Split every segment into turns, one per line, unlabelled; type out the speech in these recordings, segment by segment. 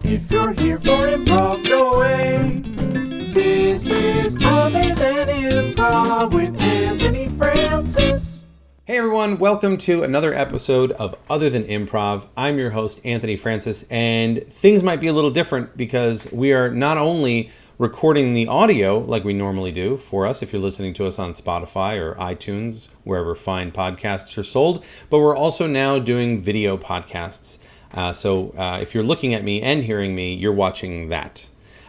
If you're here for improv, no way. This is Other Than Improv with Anthony Francis.
Hey everyone, welcome to another episode of Other Than Improv. I'm your host, Anthony Francis, and things might be a little different because we are not only recording the audio like we normally do for us if you're listening to us on Spotify or iTunes, wherever fine podcasts are sold, but we're also now doing video podcasts. So if you're looking at me and hearing me, you're watching that.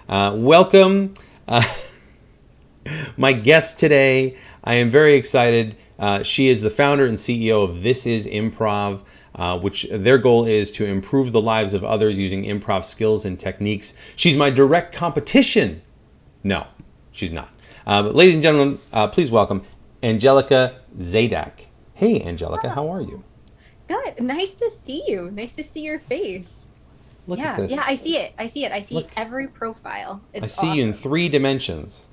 Welcome. My guest today, I am very excited. She is the founder and CEO of This Is Improv, which their goal is to improve the lives of others using improv skills and techniques. She's my direct competition. No, she's not. But ladies and gentlemen, please welcome Angelica Zadak. Hey, Angelica, how are you?
Good. Nice to see you. Nice to see your face.
Look at this.
Yeah, I see it. I see
Look.
Every profile. It's
I see you in 3 dimensions.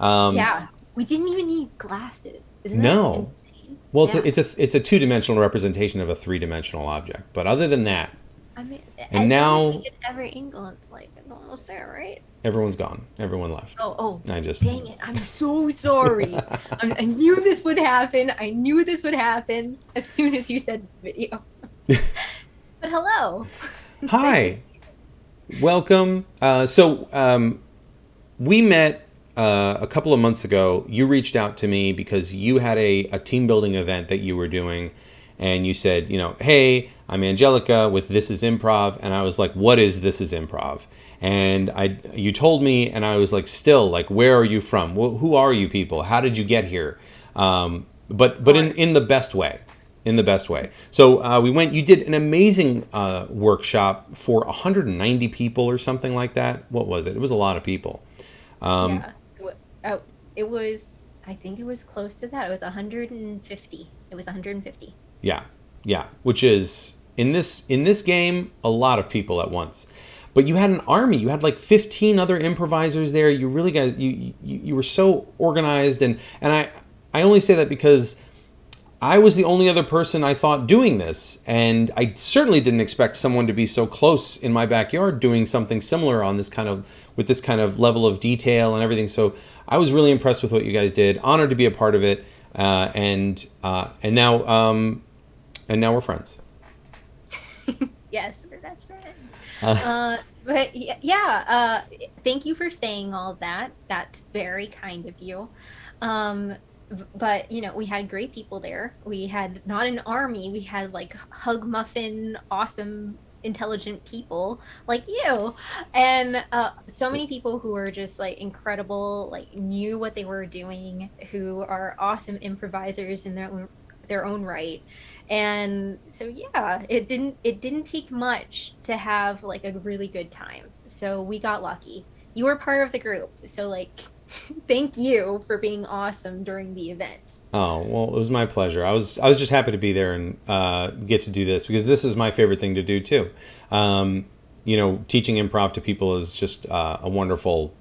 Yeah. We didn't even need glasses. Isn't
No.
that insane?
Well,
Yeah.
it's a 2-dimensional representation of a 3-dimensional object. But other than that,
I mean,
and
as
now-
long as we get every angle, it's like almost there, right?
everyone's gone. Everyone left.
Oh,
I just
dang it. I'm so sorry. I knew this would happen. I knew this would happen as soon as you said video. But hello.
Hi. Welcome. We met a couple of months ago. You reached out to me because you had a team building event that you were doing. And you said, hey, I'm Angelica with This Is Improv. And I was like, what is This Is Improv? And you told me, and I was like, still, like, where are you from? Who are you people? How did you get here? But in the best way. In the best way. So we went, you did an amazing workshop for 190 people or something like that. What was it? It was a lot of people.
Yeah. It was, I think it was close to that. It was 150. It was 150.
Yeah. Which is, in this game, a lot of people at once. But you had an army. You had like 15 other improvisers there. You really got, you were so organized. And I only say that because I was the only other person I thought doing this, and I certainly didn't expect someone to be so close in my backyard doing something similar on with this kind of level of detail and everything. So I was really impressed with what you guys did. Honored to be a part of it, and now we're friends.
Yes, we're best friends. But yeah, thank you for saying all that. That's very kind of you. But we had great people there. We had not an army. We had like hug muffin, awesome, intelligent people like you, and so many people who are just like incredible, like knew what they were doing, who are awesome improvisers in their own right. And so yeah, it didn't take much to have like a really good time. So we got lucky. You were part of the group, so like thank you for being awesome during the event.
Oh, well, it was my pleasure. I was just happy to be there and get to do this because this is my favorite thing to do too. Teaching improv to people is just a wonderful,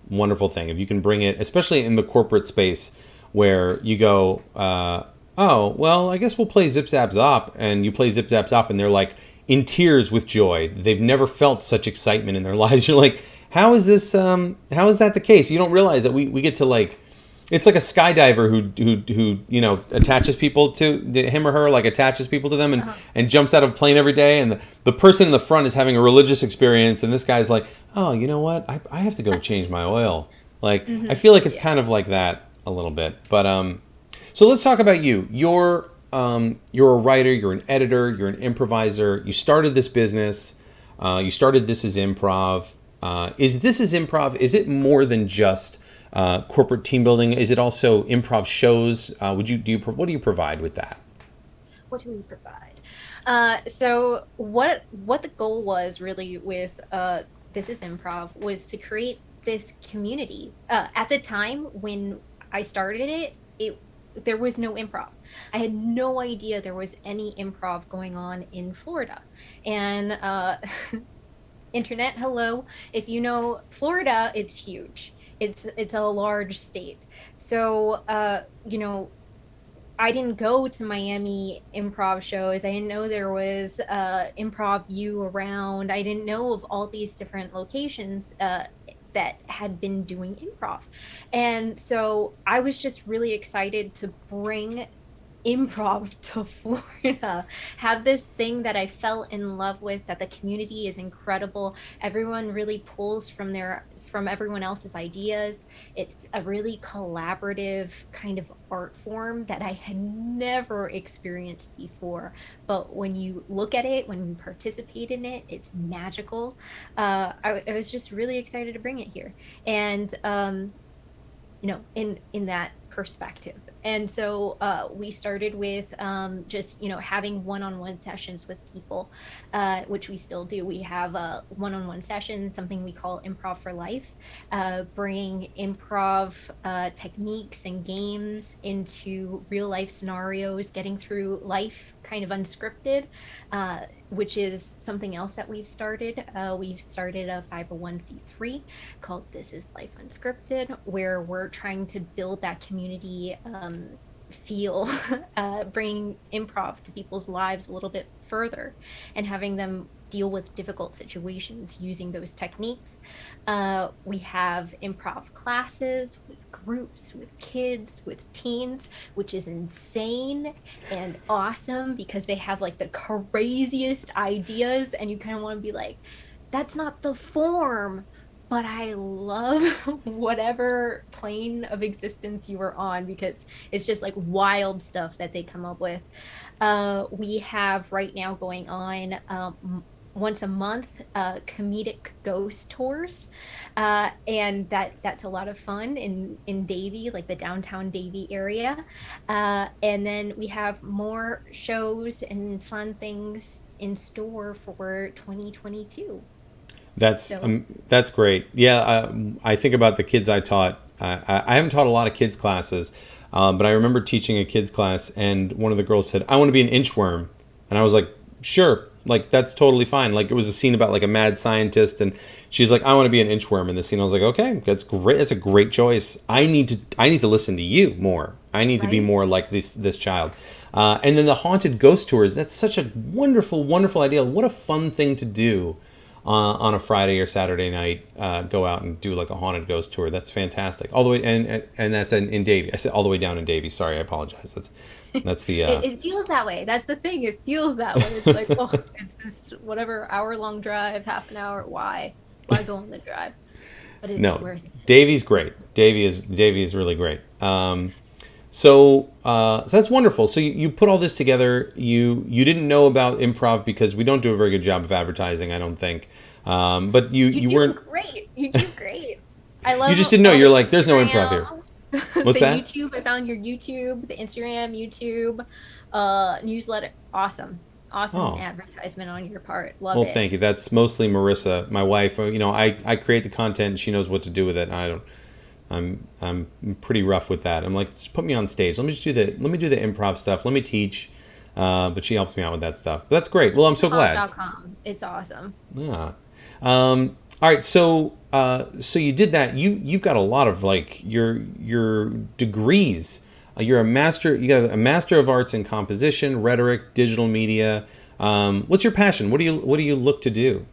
wonderful thing. If you can bring it, especially in the corporate space where you go, oh, well, I guess we'll play Zip Zap Zop, and you play Zip Zap Zop, and they're like in tears with joy. They've never felt such excitement in their lives. You're like, how is this? How is that the case? You don't realize that we get to like, it's like a skydiver who attaches people to him or her, like attaches people to them and jumps out of a plane every day, and the person in the front is having a religious experience, and this guy's like, oh, you know what? I have to go change my oil. Like I feel like it's kind of like that a little bit, but so let's talk about you. You're a writer, you're an editor, you're an improviser. You started this business. You started This Is Improv. Is This Is Improv? Is it more than just corporate team building? Is it also improv shows? What do you provide with that?
What do we provide? So what the goal was really with This Is Improv was to create this community. At the time when I started it, there was no improv. I had no idea there was any improv going on in Florida. And internet, hello. If you know Florida, it's huge. It's a large state. So, I didn't go to Miami improv shows. I didn't know there was Improv U around. I didn't know of all these different locations that had been doing improv. And so I was just really excited to bring improv to Florida, have this thing that I fell in love with, that the community is incredible. Everyone really pulls from everyone else's ideas. It's a really collaborative kind of art form that I had never experienced before. But when you look at it, when you participate in it, it's magical. I was just really excited to bring it here. And in that perspective. And so we started with just having one-on-one sessions with people, which we still do. We have one-on-one sessions, something we call Improv for Life, bringing improv techniques and games into real life scenarios, getting through life kind of unscripted, which is something else that we've started. We've started a 501c3 called This Is Life Unscripted, where we're trying to build that community feel, bringing improv to people's lives a little bit further and having them deal with difficult situations using those techniques. We have improv classes with groups, with kids, with teens, which is insane and awesome because they have like the craziest ideas, and you kind of want to be like, that's not the form, but I love whatever plane of existence you are on because it's just like wild stuff that they come up with. We have right now going on once a month comedic ghost tours, and that's a lot of fun in Davie, like the downtown Davie area. And then we have more shows and fun things in store for 2022.
That's
So
that's great. Yeah, I think about the kids I taught. I haven't taught a lot of kids classes, but I remember teaching a kids class, and one of the girls said, "I want to be an inchworm," and I was like, "Sure, like that's totally fine." Like it was a scene about like a mad scientist, and she's like, "I want to be an inchworm in this scene." I was like, "Okay, that's great. That's a great choice. I need to listen to you more. I need to be
right.
more like this child." And then the haunted ghost tours. That's such a wonderful, wonderful idea. What a fun thing to do on a Friday or Saturday night, go out and do like a haunted ghost tour. That's fantastic. All the way and that's in Davie. I said all the way down in Davie. Sorry, I apologize. That's the
It feels that way. That's the thing. It feels that way. It's like, oh, it's this whatever hour-long drive, half an hour. Why go on the drive? But it's
no.
worth it.
Davie's great. Davie is really great. So that's wonderful. So you put all this together. You didn't know about improv because we don't do a very good job of advertising, I don't think. But
You
you
do
weren't.
great. You do great. I
You
love
just didn't know.
all
You're
the
like, there's no improv here.
Instagram,
What's
the
that?
YouTube. I found your YouTube, the Instagram, YouTube, newsletter. Awesome. Awesome
Oh,
advertisement on your part. Love
well,
it.
thank you. That's mostly Marissa, my wife. I create the content and she knows what to do with it. And I don't. I'm pretty rough with that. I'm like, just put me on stage. Let me do the improv stuff. Let me teach. But she helps me out with that stuff. But that's great. Well, I'm so glad.
Improv.com. It's awesome.
Yeah. All right. So you did that. You've got a lot of like your degrees. You're a master. You got a master of arts in composition, rhetoric, digital media. What's your passion? What do you look to do?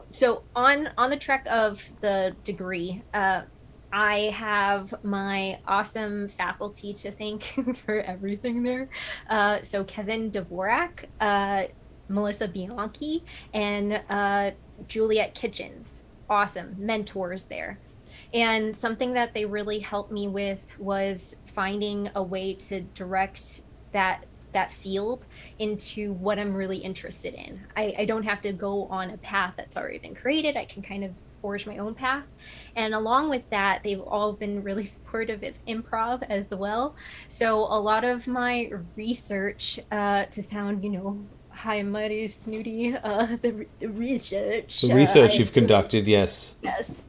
So on the track of the degree, I have my awesome faculty to thank for everything there. So Kevin Dvorak, Melissa Bianchi, and Juliet Kitchens. Awesome mentors there. And something that they really helped me with was finding a way to direct that field into what I'm really interested in. I don't have to go on a path that's already been created. I can kind of forge my own path. And along with that, they've all been really supportive of improv as well. So a lot of my research, to sound, high and mighty, snooty, the research
The research
I
you've conducted, yes.
Yes.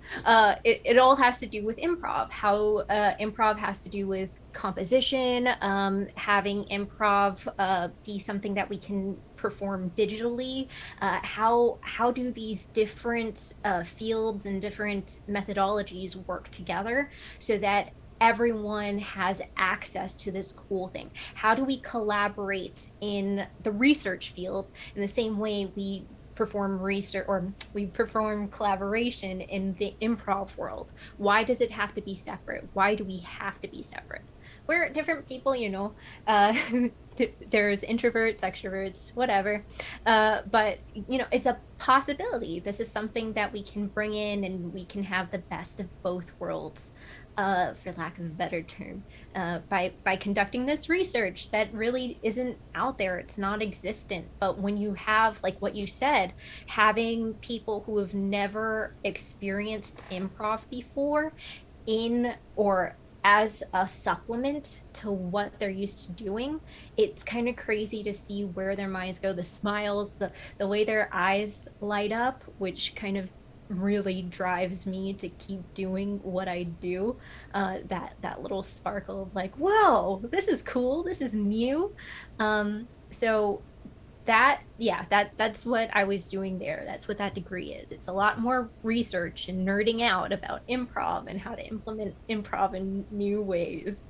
It all has to do with improv, how improv has to do with composition, having improv be something that we can perform digitally. How do these different fields and different methodologies work together so that everyone has access to this cool thing? How do we collaborate in the research field in the same way we perform research, or we perform collaboration in the improv world? Why does it have to be separate? Why do we have to be separate? We're different people, there's introverts, extroverts, whatever. But it's a possibility. This is something that we can bring in, and we can have the best of both worlds, for lack of a better term, by conducting this research that really isn't out there. It's not existent. But when you have, like what you said, having people who have never experienced improv before in or as a supplement to what they're used to doing, it's kind of crazy to see where their minds go, the smiles, the way their eyes light up, which kind of really drives me to keep doing what I do. That little sparkle of like, whoa, this is cool, this is new. So that's what I was doing there. That's what that degree is. It's a lot more research and nerding out about improv and how to implement improv in new ways.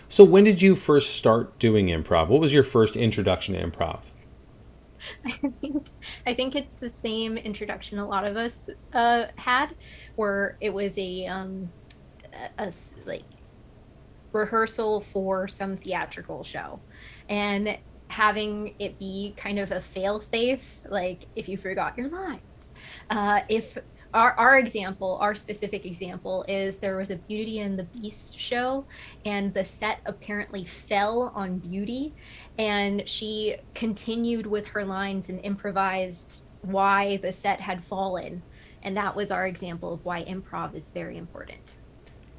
So when did you first start doing improv? What was your first introduction to improv?
I think I think it's the same introduction a lot of us had, where it was like rehearsal for some theatrical show, and having it be kind of a fail safe, like if you forgot your lines. If our example, our specific example, is there was a Beauty and the Beast show, and the set apparently fell on Beauty, and she continued with her lines and improvised why the set had fallen. And that was our example of why improv is very important.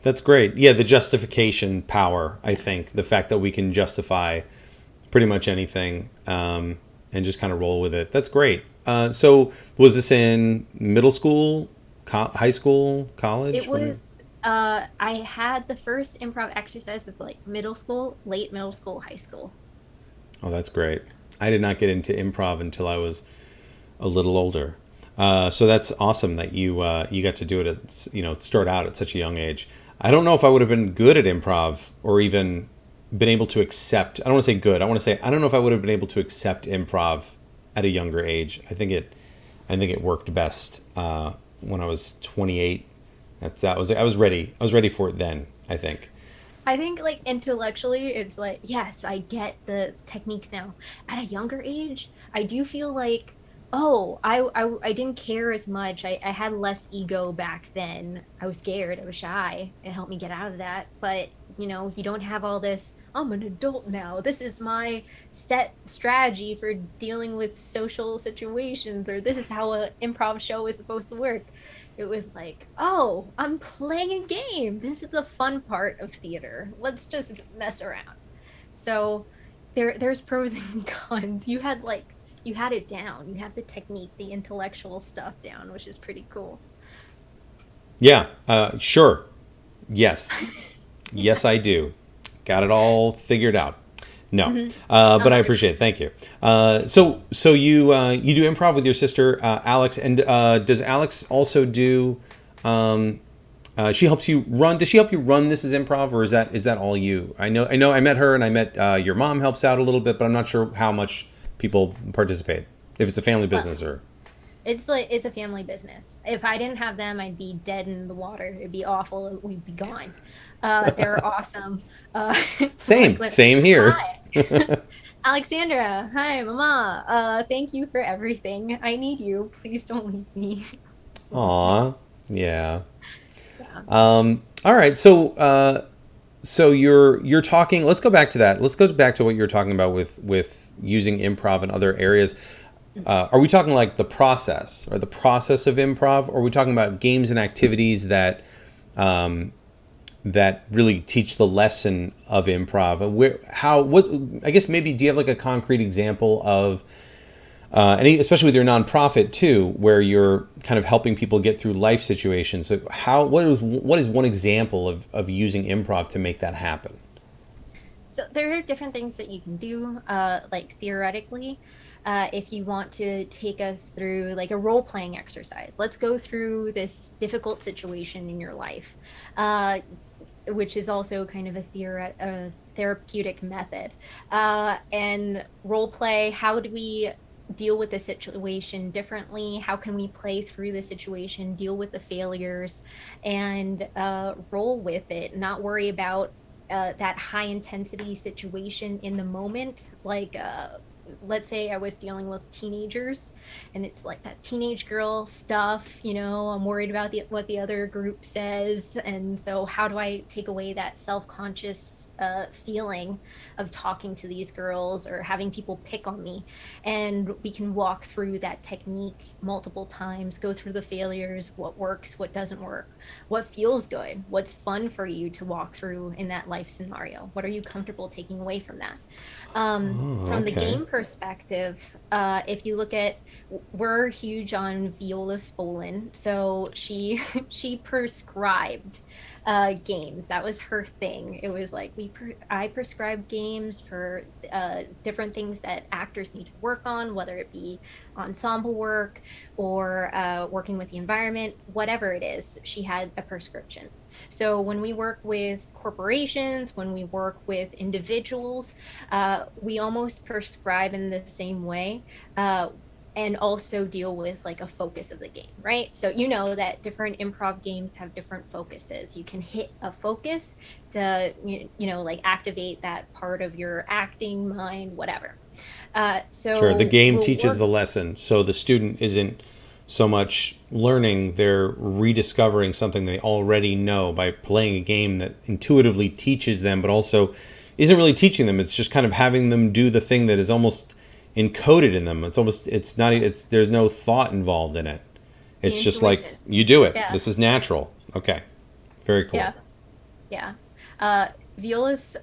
That's great. Yeah, the justification power, I think. The fact that we can justify pretty much anything, and just kind of roll with it. That's great. So was this in middle school, high school, college?
It was, I had the first improv exercises like middle school, late middle school, high school.
Oh, that's great. I did not get into improv until I was a little older. So that's awesome that you got to do it at, start out at such a young age. I don't know if I would have been good at improv, or even been able to accept. I don't want to say good. I want to say I don't know if I would have been able to accept improv at a younger age. I think it worked best when I was 28. I was ready. I was ready for it then, I think.
I think like intellectually, it's like, yes, I get the techniques now. At a younger age, I do feel like, oh, I didn't care as much. I had less ego back then. I was scared. I was shy. It helped me get out of that. But, you don't have all this, I'm an adult now. This is my set strategy for dealing with social situations, or this is how an improv show is supposed to work. It was like, oh, I'm playing a game. This is the fun part of theater. Let's just mess around. So there's pros and cons. You had it down. You have the technique, the intellectual stuff down, which is pretty cool.
Yeah, sure. Yes. Yes, I do. Got it all figured out. No, but I appreciate it. Thank you. So you do improv with your sister Alex, and does Alex also do? She helps you run. Does she help you run This Is Improv, or is that all you? I know. I met her, and I met your mom helps out a little bit, but I'm not sure how much people participate. If it's a family business or.
It's a family business. If I didn't have them, I'd be dead in the water. It'd be awful. We'd be gone. They're awesome.
Same here.
Hi. Alexandra, hi, Mama. Thank you for everything. I need you. Please don't leave me.
Aw, yeah.
Yeah.
All right. So you're talking. Let's go back to that. Let's go back to what you're talking about with using improv in other areas. Are we talking like the process of improv, or are we talking about games and activities that that really teach the lesson of improv? I guess maybe, do you have like a concrete example of especially with your nonprofit too, where you're kind of helping people get through life situations? So what is one example of using improv to make that happen?
So there are different things that you can do, like theoretically. If you want to take us through like a role playing exercise, let's go through this difficult situation in your life. which is also kind of a therapeutic method. And role play, how do we deal with the situation differently? How can we play through the situation, deal with the failures, and roll with it, not worry about that high intensity situation in the moment? Like, let's say I was dealing with teenagers and it's like that teenage girl stuff, I'm worried about what the other group says. And so how do I take away that self-conscious feeling of talking to these girls or having people pick on me? And we can walk through that technique multiple times, go through the failures, what works, what doesn't work, what feels good, what's fun for you to walk through in that life scenario, what are you comfortable taking away from that.
Oh,
From the
okay.
game perspective, if you look at, we're huge on Viola Spolin, so she she prescribed games. That was her thing. It was like I prescribe games for different things that actors need to work on, whether it be ensemble work or working with the environment, whatever it is. She had a prescription. So when we work with corporations, when we work with individuals, we almost prescribe in the same way. And also deal with like a focus of the game, right? So that different improv games have different focuses. You can hit a focus to like activate that part of your acting mind, whatever.
Sure. The
So
game
we'll
teaches
work.
the lesson, so the student isn't so much learning, they're rediscovering something they already know by playing a game that intuitively teaches them, but also isn't really teaching them. It's just kind of having them do the thing that is almost encoded in them. It's not, there's no thought involved in it.
The
It's just like,
intuition.
you do it.
Yeah.
This is natural. Okay. Very cool.
Yeah. Yeah. Viola's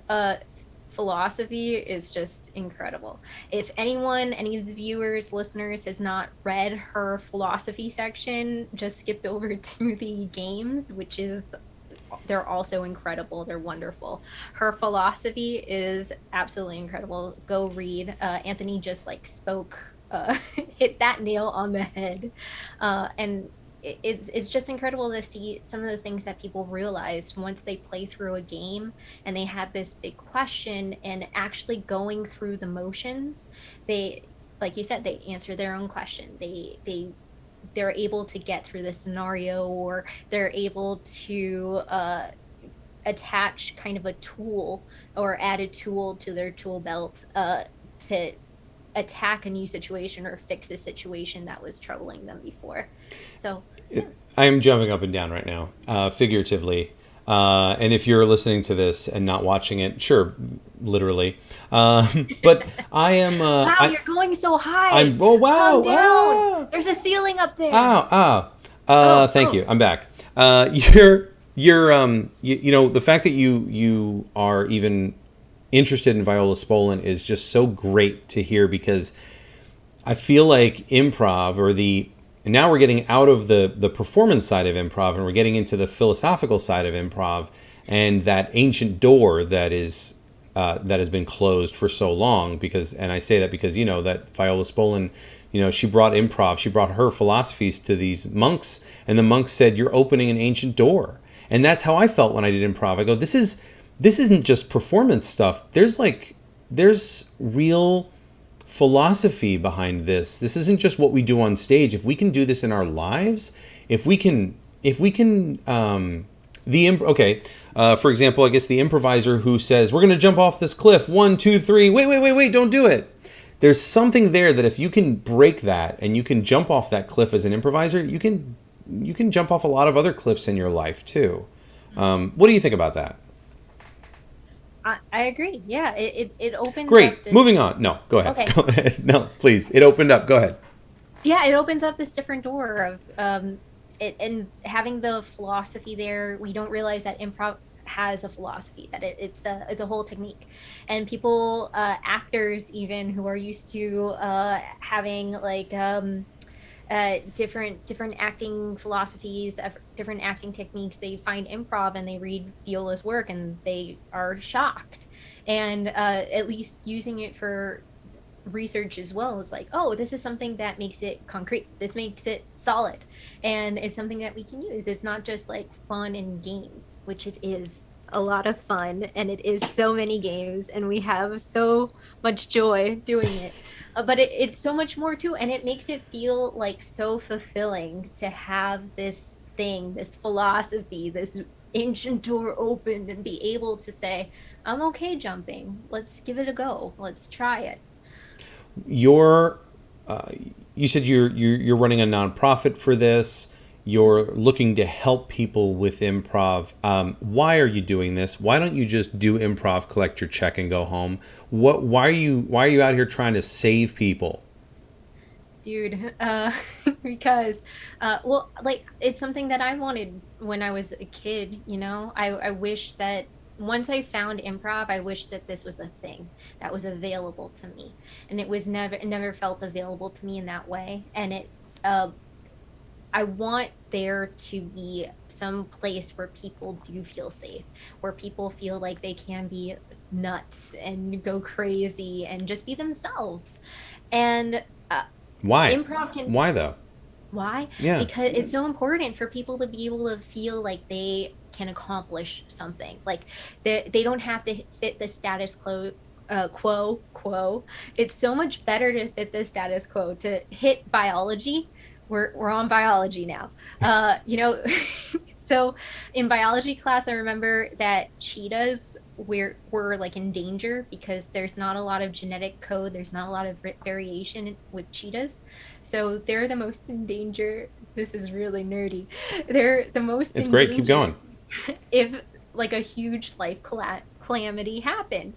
philosophy is just incredible. If any of the viewers, listeners, has not read her philosophy section, just skipped over to the games, they're also incredible. They're wonderful. Her philosophy is absolutely incredible. Go read. Anthony just like spoke, hit that nail on the head. And it's just incredible to see some of the things that people realized once they play through a game and they had this big question and actually going through the motions. They, like you said, they answer their own question. They're able to get through the scenario, or they're able to attach kind of a tool or add a tool to their tool belt to attack a new situation or fix a situation that was troubling them before. So yeah.
I am jumping up and down right now, figuratively. And if you're listening to this and not watching it, sure, literally. But I am.
Wow, you're going so high.
I'm. Oh
Calm
wow!
down. There's a ceiling up there.
Ow! Ow!
Oh,
Thank
oh.
you. I'm back. The fact that you are even interested in Viola Spolin is just so great to hear, because I feel like improv, and now we're getting out of the performance side of improv and we're getting into the philosophical side of improv, and that ancient door that has been closed for so long. And I say that because that Viola Spolin, she brought her philosophies to these monks, and the monks said, "You're opening an ancient door." And that's how I felt when I did improv. I go, this isn't just performance stuff. There's real philosophy behind this. This isn't just what we do on stage. If we can do this in our lives, for example, I guess the improviser who says, "We're going to jump off this cliff. 1, 2, 3. Wait, don't do it." There's something there that if you can break that and you can jump off that cliff as an improviser, you can jump off a lot of other cliffs in your life too. What do you think about that?
I agree. Yeah, it opens up
Great.
this.
Moving on. No, go ahead.
Okay.
Go ahead. No, please. It opened up. Go ahead.
Yeah, it opens up this different door of it, and having the philosophy there. We don't realize that improv has a philosophy, that it's a whole technique, and people, actors even, who are used to having like different acting philosophies, different acting techniques, they find improv and they read Viola's work and they are shocked. And at least using it for research as well, it's like, oh, this is something that makes it concrete, this makes it solid, and it's something that we can use. It's not just like fun and games, which it is a lot of fun, and it is so many games, and we have so much joy doing it. But it's so much more too, and it makes it feel like so fulfilling to have this thing, this philosophy, this ancient door opened, and be able to say, I'm okay jumping. Let's give it a go. Let's try it.
Your you said you're running a nonprofit for this. You're looking to help people with improv. Why are you doing this? Why don't you just do improv, collect your check, and go home? Why are you out here trying to save people?
Dude, because, well, like, it's something that I wanted when I was a kid, you know? I wish that once I found improv, I wish that this was a thing that was available to me. And it never felt available to me in that way. And uh, I want there to be some place where people do feel safe, where people feel like they can be nuts and go crazy and just be themselves. And
Why?
improv can,
Why though?
why?
Yeah.
Because it's so important for people to be able to feel like they can accomplish something. Like they don't have to fit the status quo. It's so much better to fit the status quo, to hit biology. We're on biology now. You know, so in biology class, I remember that cheetahs were like in danger because there's not a lot of genetic code. There's not a lot of variation with cheetahs. So they're the most in danger. This is really nerdy. They're the most
It's
in
great. Keep
danger
going.
if like a huge life calamity happened,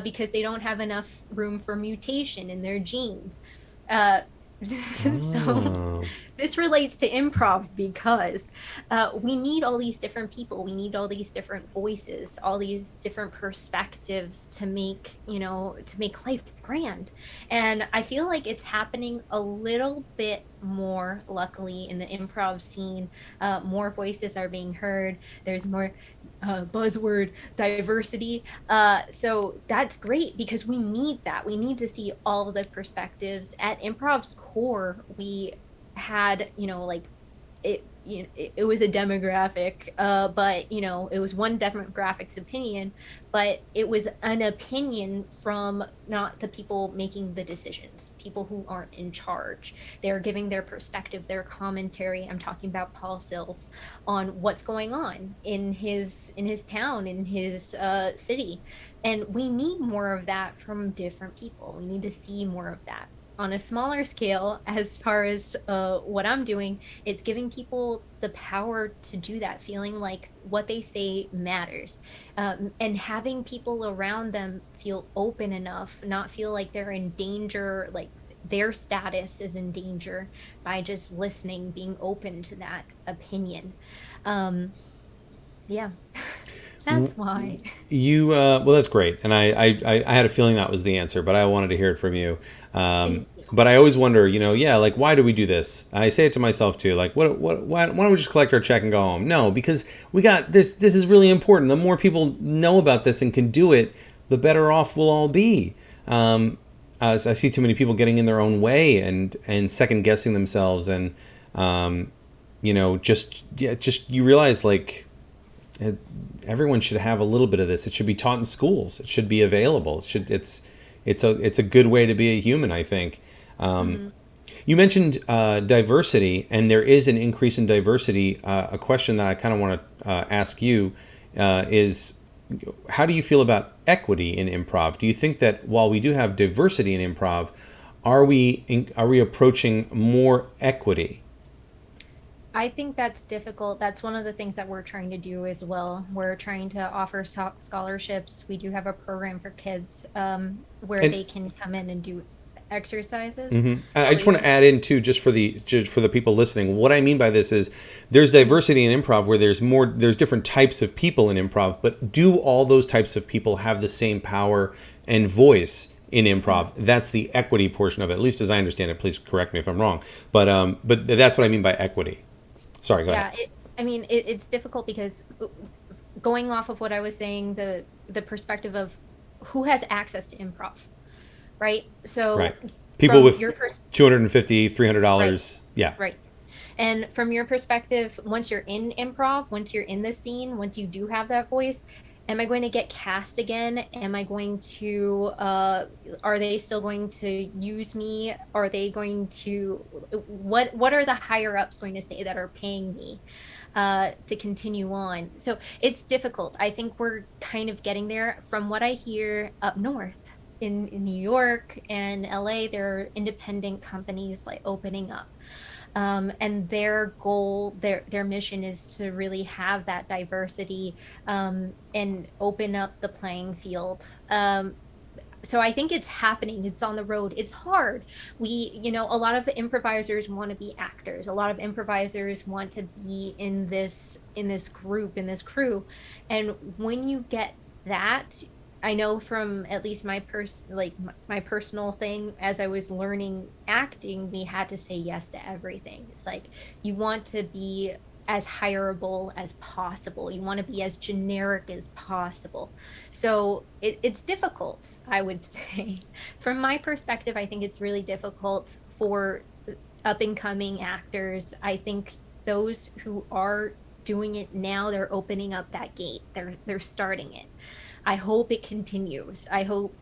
because they don't have enough room for mutation in their genes. Uh, so
Oh.
this relates to improv because we need all these different people, we need all these different voices, all these different perspectives to make, you know, to make life grand. And I feel like it's happening a little bit more, luckily, in the improv scene. More voices are being heard, there's more buzzword diversity. So that's great because we need that. We need to see all of the perspectives. At improv's core, we had, you know, like it was a demographic, but you know, it was one demographic's opinion, but it was an opinion from not the people making the decisions, people who aren't in charge. They're giving their perspective, their commentary. I'm talking about Paul Sills, on what's going on in his town, in his city. And we need more of that from different people. We need to see more of that on a smaller scale. As far as what I'm doing, it's giving people the power to do that, feeling like what they say matters, and having people around them feel open enough, not feel like they're in danger, like their status is in danger, by just listening, being open to that opinion. Yeah. That's why.
You well, that's great, and I had a feeling that was the answer, but I wanted to hear it from you.
Thank you.
But I always wonder, you know, yeah, like why do we do this? I say it to myself too, like why don't we just collect our check and go home? No, because we got this. This is really important. The more people know about this and can do it, the better off we'll all be. As I see too many people getting in their own way and second guessing themselves, and you know, just you realize like. Everyone should have a little bit of this. It should be taught in schools. It should be available. It's a good way to be a human, I think. You mentioned diversity, and there is an increase in diversity. A question that I kind of want to ask you is, how do you feel about equity in improv? Do you think that while we do have diversity in improv, are we approaching more equity?
I think that's difficult. That's one of the things that we're trying to do as well. We're trying to offer scholarships. We do have a program for kids, where
And
they can come in and do exercises.
I just want to add in too, just for the people listening. What I mean by this is, there's diversity in improv where there's different types of people in improv, but do all those types of people have the same power and voice in improv? That's the equity portion of it, at least as I understand it. Please correct me if I'm wrong, but that's what I mean by equity. Sorry, go ahead.
I mean, it's difficult because, going off of what I was saying, the perspective of who has access to improv, right? So
Right. People
from
with
your
$250, $300.
right,
Yeah.
right. And from your perspective, once you're in improv, once you're in the scene, once you do have that voice, am I going to get cast again? Am I going to are they still going to use me? Are they going to what are the higher ups going to say that are paying me to continue on? So it's difficult. I think we're kind of getting there. From what I hear up north in New York and LA, there are independent companies like opening up. And their goal, their mission is to really have that diversity and open up the playing field. So I think it's happening. It's on the road. It's hard. A lot of improvisers want to be actors. A lot of improvisers want to be in this group, in this crew. And when you get that, I know from at least my personal thing, as I was learning acting, we had to say yes to everything. It's like you want to be as hireable as possible. You want to be as generic as possible. So it's difficult, I would say. From my perspective, I think it's really difficult for up and coming actors. I think those who are doing it now, they're opening up that gate. They're starting it. I hope it continues. I hope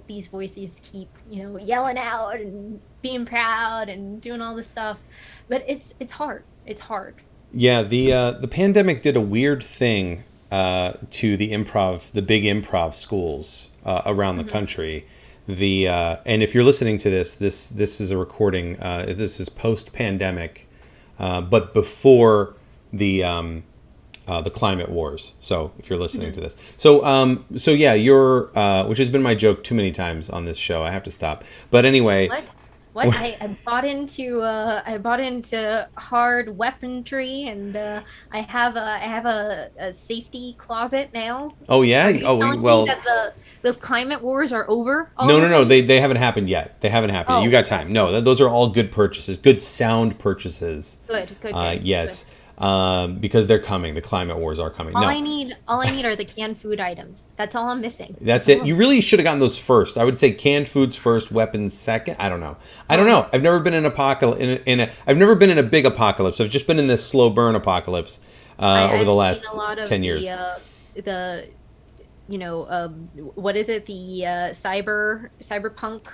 these voices keep, yelling out and being proud and doing all this stuff. But it's hard. It's hard.
Yeah, the pandemic did a weird thing to the big improv schools around the country. And if you're listening to this is a recording. This is post pandemic, but before the climate wars. So if you're listening to this, so yeah, you're which has been my joke too many times on this show. I have to stop. But anyway.
What I bought into hard weaponry, and I have a safety closet now.
Oh yeah.
Are you telling
Well.
me that the climate wars are over?
No. They haven't happened yet. They haven't happened.
Oh,
You got time. No, those are all good purchases. Good sound purchases.
good.
Yes.
Good.
Because they're coming. The climate wars are coming.
All I need are the canned food items. That's all I'm missing.
That's it. You really should have gotten those first. I would say canned foods first, weapons second. I don't know. I've never been in I've never been in a big apocalypse. I've just been in this slow burn apocalypse over the last 10 years.
What is it? The cyberpunk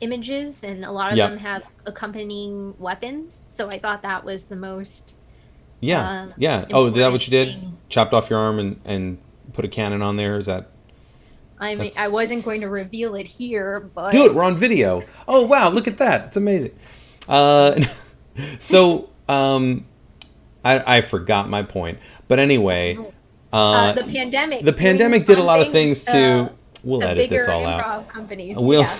images, and a lot of them have accompanying weapons. So I thought that was the most
Yeah. Oh, is that what you did?
thing.
Chopped off your arm and put a cannon on there? Is that?
I mean, I wasn't going to reveal it here, but
Do it. We're on video. Oh wow! Look at that. It's amazing. So I forgot my point. But anyway,
the pandemic.
the pandemic did a lot of things to. We'll
the
edit
bigger
this all out.
improv companies.
We'll.
Yeah.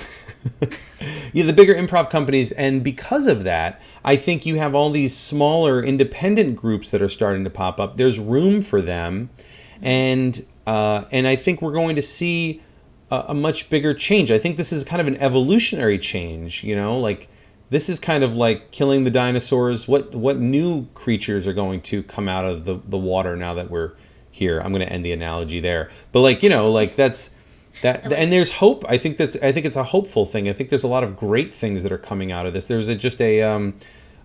Yeah, the bigger improv companies, and because of that, I think you have all these smaller independent groups that are starting to pop up. There's room for them, and I think we're going to see a much bigger change. I think this is kind of an evolutionary change. Like this is kind of like killing the dinosaurs. What new creatures are going to come out of the water now that we're here? I'm going to end the analogy there, but like that's. And there's hope. I think it's a hopeful thing. I think there's a lot of great things that are coming out of this. There's a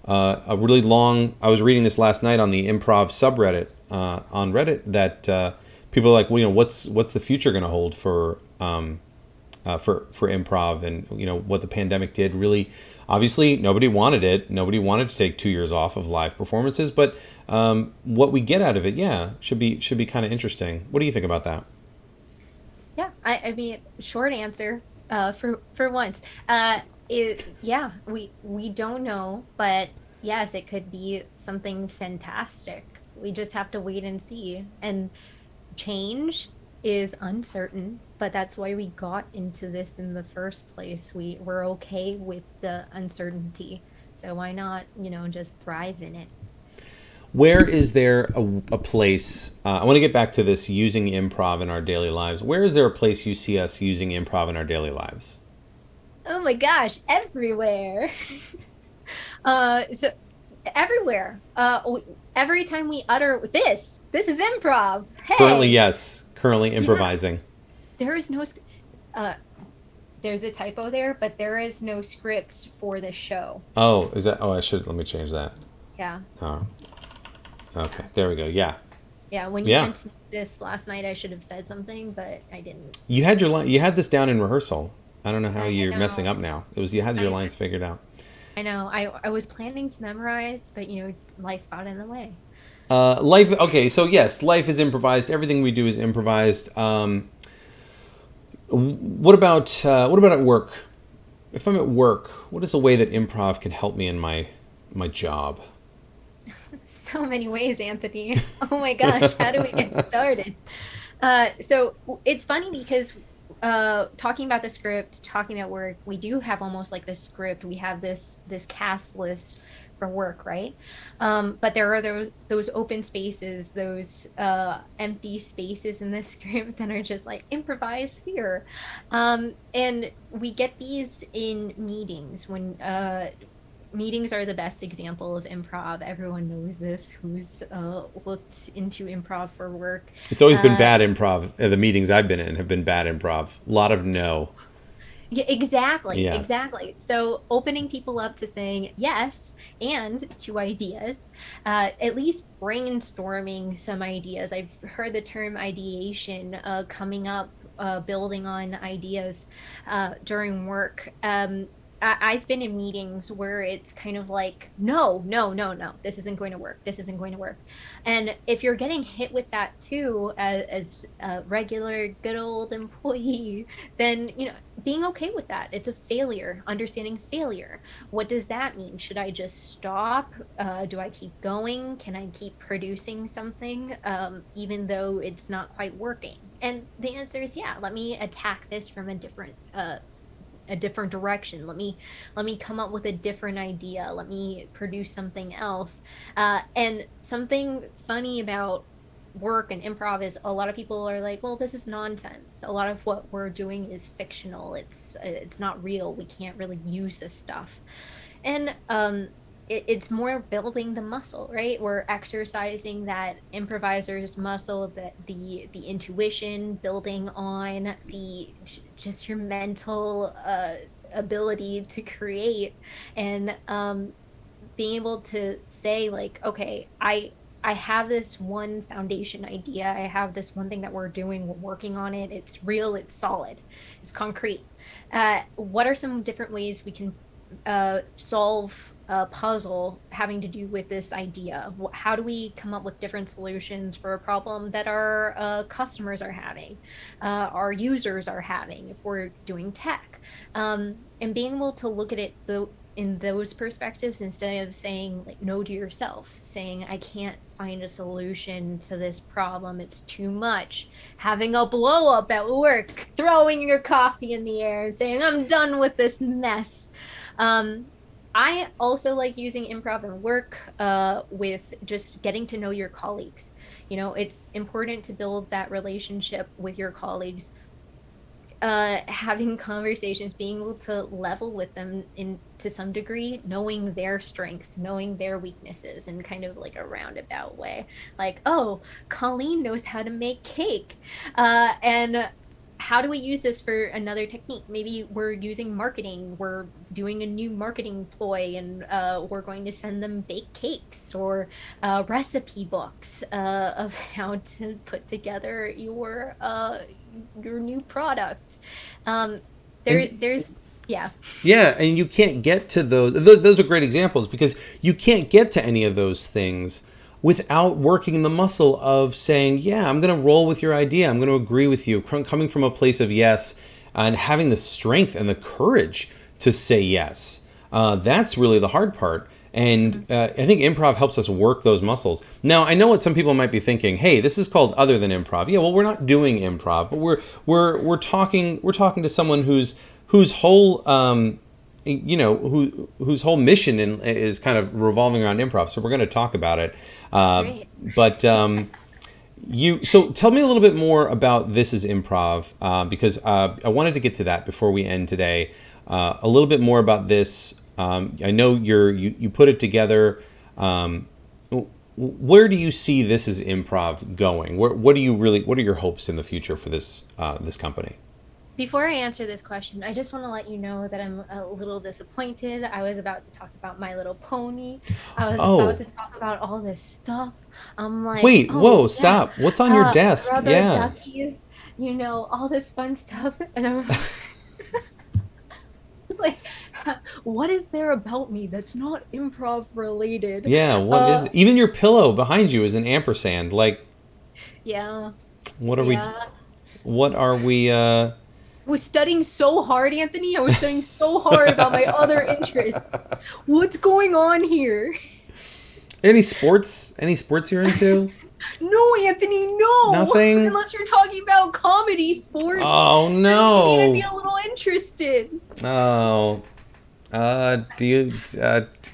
really long. I was reading this last night on the Improv subreddit on Reddit that people are like, what's the future going to hold for improv, and what the pandemic did. Really, obviously, nobody wanted it. Nobody wanted to take 2 years off of live performances, but what we get out of it, should be kind of interesting. What do you think about that?
Yeah, I mean, short answer, for once, we don't know, but yes, it could be something fantastic. We just have to wait and see. And change is uncertain, but that's why we got into this in the first place. We're okay with the uncertainty, so why not, just thrive in it?
Where is there a place? I want to get back to this using improv in our daily lives. Where is there a place you see us using improv in our daily lives?
Oh my gosh, everywhere. So everywhere. Every time we utter this is improv. Hey.
Currently improvising.
There is no there's a typo there, but there is no script for the show.
Oh, is that? Oh, let me change that.
Yeah.
Oh, okay. There we go. Yeah.
Yeah, when you
Yeah.
sent me this last night, I should have said something, but I didn't.
You had your line. You had this down in rehearsal. I don't know how
I
you're messing
know.
up now. You had your
I
lines figured out.
I know. I was planning to memorize, but life got in the way.
Life. Okay, so yes, life is improvised. Everything we do is improvised. What about at work? If I'm at work, what is a way that improv can help me in my job?
So many ways, Anthony. Oh my gosh, how do we get started? So it's funny because talking about the script, talking about work, we do have almost like this script. We have this cast list for work, right? But there are those open spaces, those empty spaces in the script that are just like improvise here. And we get these in meetings when meetings are the best example of improv. Everyone knows this who's looked into improv for work.
It's always been
Uh,
bad improv. The meetings I've been in have been bad improv. A lot of no.
yeah, exactly,
Yeah.
exactly. So opening people up to saying yes and to ideas, at least brainstorming some ideas. I've heard the term ideation coming up, building on ideas during work. I've been in meetings where it's kind of like, no, no, no, no, this isn't going to work. This isn't going to work. And if you're getting hit with that too, as a regular good old employee, then, being okay with that. It's a failure, understanding failure. What does that mean? Should I just stop? Do I keep going? Can I keep producing something, even though it's not quite working? And the answer is yeah, let me attack this from a different direction. Let me come up with a different idea. Let me produce something else. And something funny about work and improv is a lot of people are like, well, this is nonsense. A lot of what we're doing is fictional. It's not real. We can't really use this stuff. And it's more building the muscle, right? We're exercising that improviser's muscle, that the intuition, building on the just your mental ability to create, and being able to say like, okay, I have this one foundation idea. I have this one thing that we're doing. We're working on it. It's real. It's solid. It's concrete. What are some different ways we can solve a puzzle having to do with this idea? How do we come up with different solutions for a problem that our customers are having, our users are having, if we're doing tech? And being able to look at it in those perspectives instead of saying like no to yourself, saying I can't find a solution to this problem, it's too much, having a blow up at work, throwing your coffee in the air, saying I'm done with this mess. I also like using improv in work, with just getting to know your colleagues. It's important to build that relationship with your colleagues, having conversations, being able to level with them to some degree, knowing their strengths, knowing their weaknesses in kind of like a roundabout way. Like, oh, Colleen knows how to make cake. And how do we use this for another technique? Maybe we're using marketing, we're doing a new marketing ploy, and we're going to send them baked cakes or recipe books of how to put together your new product.
And
There's yeah.
yeah, and you can't get to those are great examples because you can't get to any of those things without working the muscle of saying, yeah, I'm going to roll with your idea. I'm going to agree with you, coming from a place of yes, and having the strength and the courage to say yes. That's really the hard part. And I think improv helps us work those muscles. Now, I know what some people might be thinking. Hey, this is called other than improv. Yeah, well, we're not doing improv, but we're talking to someone whose whole whose whole mission is kind of revolving around improv. So we're going to talk about it.
Great.
But so tell me a little bit more about This Is Improv, because I wanted to get to that before we end today. A little bit more about this. I know you put it together. Where do you see This Is Improv going? What are your hopes in the future for this company?
Before I answer this question, I just want to let you know that I'm a little disappointed. I was about to talk about My Little Pony. I was about
Oh,
to talk about all this stuff. I'm like,
wait,
oh
whoa,
yeah,
stop. What's on your desk?
rubber
Yeah.
duckies, all this fun stuff. And I'm it's like, what is there about me that's not improv related?
Yeah, what is
Uh,
it? Even your pillow behind you is an ampersand. Like,
yeah,
what are we
yeah.
what are we
I was studying so hard, Anthony. I was studying so hard about my other interests. What's going on here?
any sports you're into?
No, Anthony, no.
Nothing?
Unless you're talking about comedy sports,
Oh
then maybe I'd be
no.
a little interested.
Oh. Do you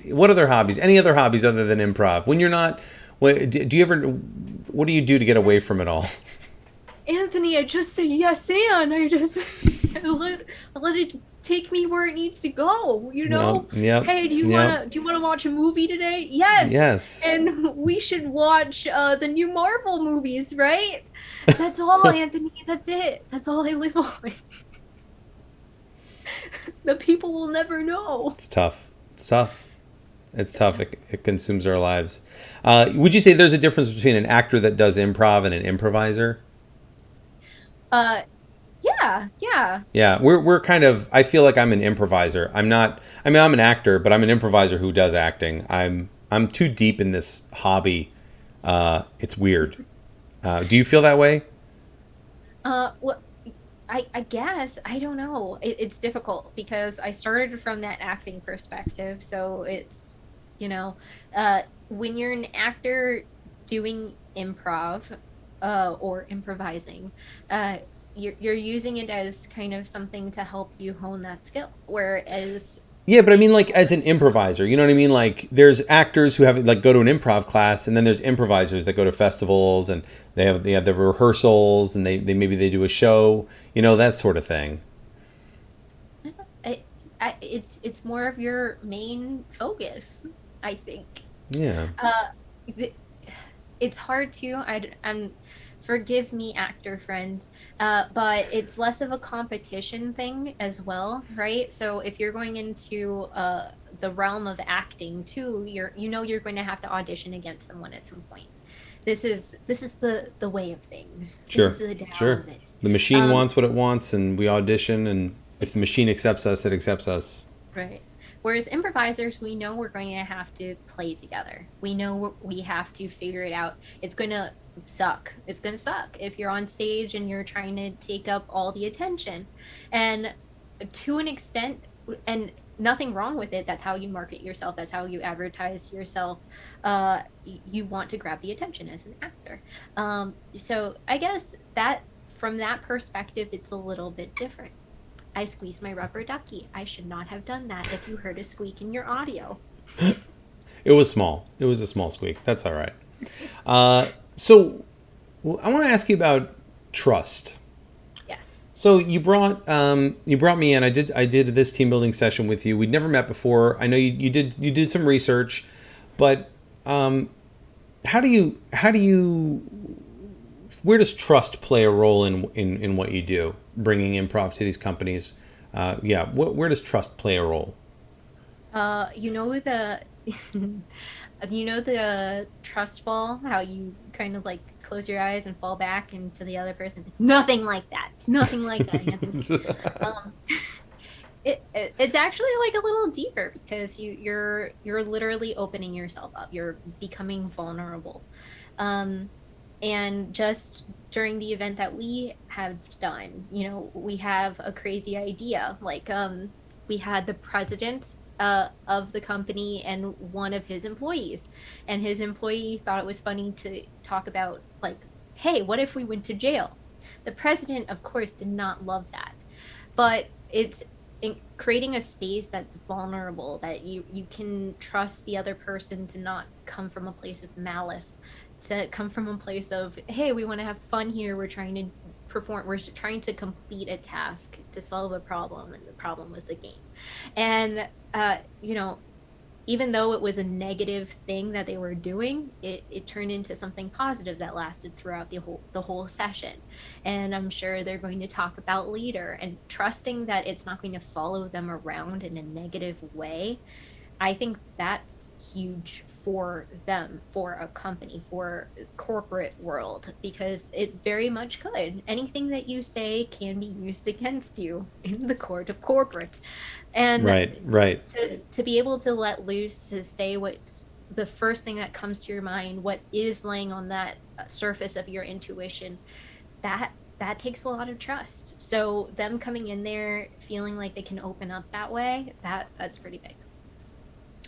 what other hobbies? Any other hobbies other than improv? When you're not do you ever what do you do to get away from it all?
Anthony, I just say yes, and I let it take me where it needs to go.
Yep, yep,
Hey,
yep.
do you wanna watch a movie today? Yes,
Yes.
and we should watch the new Marvel movies, right? That's all, Anthony. That's it. That's all I live on. The people will never know.
It's tough. It's tough. It's tough. It consumes our lives. Would you say there's a difference between an actor that does improv and an improviser?
Uh, yeah, yeah.
Yeah, we're kind of. I feel like I'm an improviser. I'm not. I mean, I'm an actor, but I'm an improviser who does acting. I'm too deep in this hobby. It's weird. Do you feel that way?
Well, I guess I don't know. It's difficult because I started from that acting perspective, so it's you know, when you're an actor doing improv, or improvising, uh, you're using it as kind of something to help you hone that skill. Whereas
Yeah, but I
if
mean, like as an improviser, you know what I mean? Like, there's actors who have like go to an improv class, and then there's improvisers that go to festivals, and they have the rehearsals, and they maybe they do a show, that sort of thing.
it, it's more of your main focus, I think.
Yeah.
th- it's hard to I'm forgive me, actor friends, but it's less of a competition thing as well, right? So if you're going into the realm of acting too, you're going to have to audition against someone at some point. This is the way of things. This is
Sure.
the down
Sure.
of it.
The machine
um
wants what it wants, and we audition, and if the machine accepts us, it accepts us.
Right. Whereas improvisers, we know we're going to have to play together. We know we have to figure it out. It's going to suck. It's going to suck if you're on stage and you're trying to take up all the attention. And to an extent, and nothing wrong with it, that's how you market yourself, that's how you advertise yourself. You want to grab the attention as an actor. So I guess that from that perspective, it's a little bit different. I squeezed my rubber ducky. I should not have done that if you heard a squeak in your audio.
It was small. It was a small squeak. That's all right. So I want to ask you about trust.
Yes.
So you brought me in. I did this team building session with you. We'd never met before. I know you did some research, but how do you where does trust play a role in what you do, bringing improv to these companies? Yeah, where does trust play a role?
You know the the trust fall, how you kind of like close your eyes and fall back into the other person. It's nothing like that. It's nothing like that, Anthony. Um, it's actually like a little deeper because you're literally opening yourself up. You're becoming vulnerable. Um, and just during the event that we have done, we have a crazy idea. Like, we had the president of the company and one of his employees, and his employee thought it was funny to talk about, like, hey, what if we went to jail? The president, of course, did not love that, but it's creating a space that's vulnerable, that you can trust the other person to not come from a place of malice, to come from a place of, hey, we want to have fun here, we're trying to complete a task to solve a problem, and the problem was the game. And even though it was a negative thing that they were doing, it turned into something positive that lasted throughout the whole session. And I'm sure they're going to talk about later, and trusting that it's not going to follow them around in a negative way. I think that's huge for them, for a company, for corporate world, because it very much could. Anything that you say can be used against you in the court of corporate. And
Right, right.
to be able to let loose, to say what's the first thing that comes to your mind, what is laying on that surface of your intuition, that takes a lot of trust. So them coming in there feeling like they can open up that way, that's pretty big.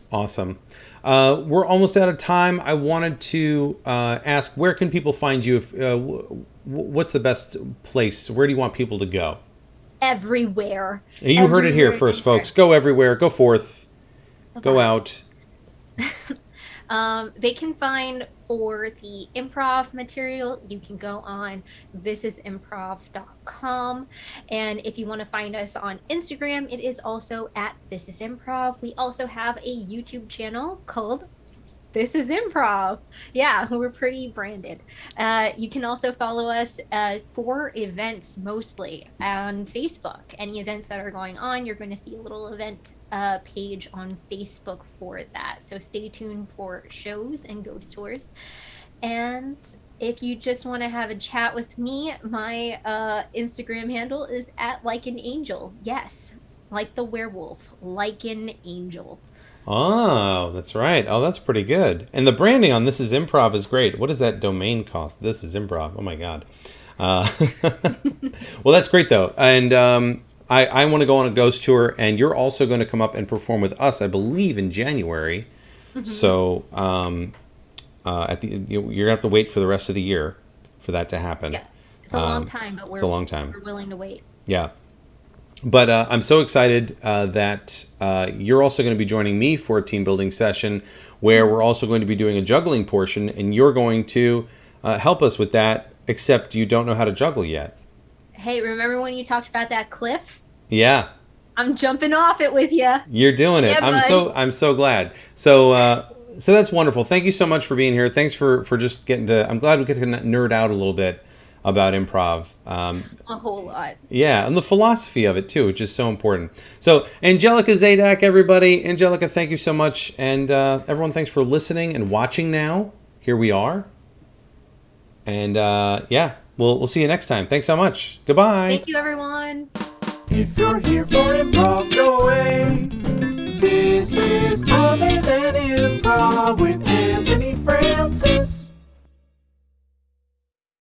Awesome. We're almost out of time. I wanted to ask, where can people find you? If, what's the best place? Where do you want people to go?
Everywhere.
You heard it here
Everywhere
first,
is
folks.
there.
Go everywhere. Go forth. Go
Bye-bye.
out.
They can find, for the improv material, you can go on thisisimprov.com. And if you want to find us on Instagram, it is also at thisisimprov. We also have a YouTube channel called This is Improv. Yeah, we're pretty branded. You can also follow us for events, mostly on Facebook. Any events that are going on, you're going to see a little event page on Facebook for that. So stay tuned for shows and ghost tours. And if you just want to have a chat with me, my Instagram handle is at like an angel. Yes, like the werewolf, like an angel.
Oh, that's right. Oh, that's pretty good. And the branding on This Is Improv is great. What does that domain cost? This is Improv. Oh my God. Well, that's great though. And I want to go on a ghost tour, and you're also going to come up and perform with us, I believe, in January. So you're gonna have to wait for the rest of the year for that to happen.
Yeah, it's a long time, but
it's a long time.
we're willing to wait.
Yeah. But I'm so excited that you're also going to be joining me for a team building session where we're also going to be doing a juggling portion, and you're going to help us with that, except you don't know how to juggle yet.
Hey, remember when you talked about that cliff?
Yeah,
I'm jumping off it with you.
you're doing it.
Yeah,
I'm so glad. So that's wonderful. Thank you so much for being here. Thanks for just getting to. I'm glad we get to nerd out a little bit about improv.
A whole lot.
Yeah, and the philosophy of it too, which is so important. So, Angelica Zadak, everybody. Angelica, thank you so much. And everyone, thanks for listening and watching now. Here we are. And yeah, we'll see you next time. Thanks so much. Goodbye.
Thank you, everyone.
If you're here for improv, go